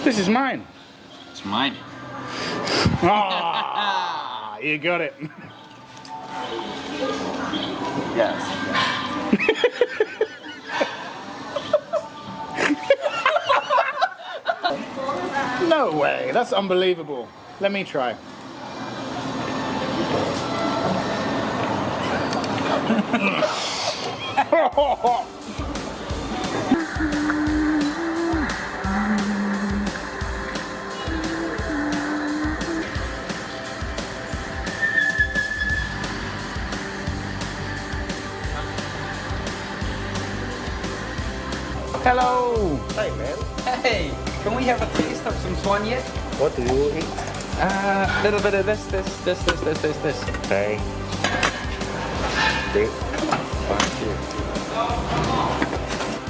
This is mine. It's mine. Ah, you got it. Yes. No way, that's unbelievable. Let me try. Hello. Hey man, Hey, can we have a taste of some Suanye? what do you eat? A little bit of this. Okay. Okay.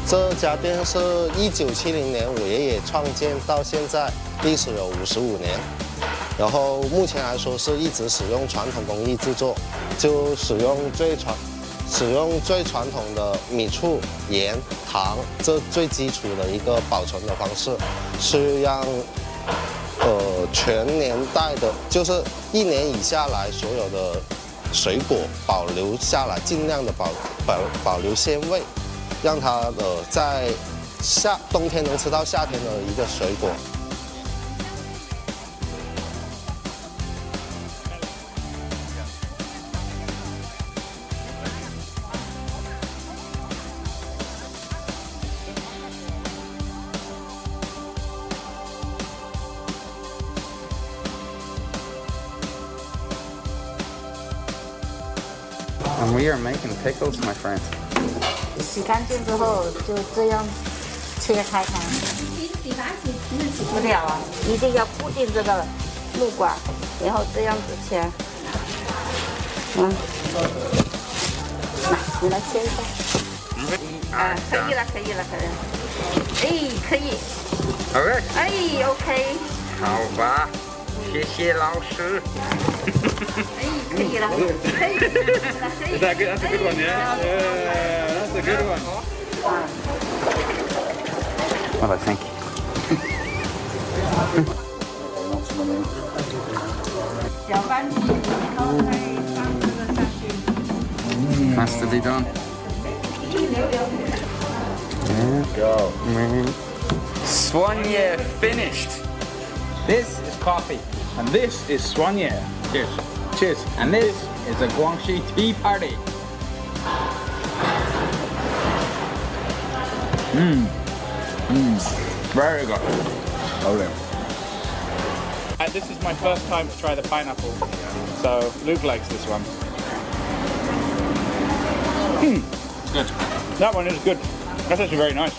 这家店是1970年我爷爷创建，到现在历史有55年。然后目前来说是一直使用传统工艺制作，就使用最传统的米醋、盐、糖，这最基础的一个保存的方式，是让全年代的，就是1年以下来所有的水果保留下来，尽量的保留鲜味，让它在冬天能吃到夏天的一个水果。And we are making pickles, my friend. 洗干净之后就这样切开它。不了啊，一定要固定这个木管，然后这样子切。来，你来切一下。啊，可以了。哎，可以。Okay. 哎，OK。好吧，谢谢老师。哎，可以了。可以。Is that good? That's a good one, yeah? Yeah, that's a good one. Well, I think. Has to be done. Go. Suanye finished. This is coffee. And this is Suanye. Cheers. Cheers. And this is a Guangxi tea party. Very good. Okay. This is my first time to try the pineapple, so Luke likes this one. Good. That one is good. That's actually very nice.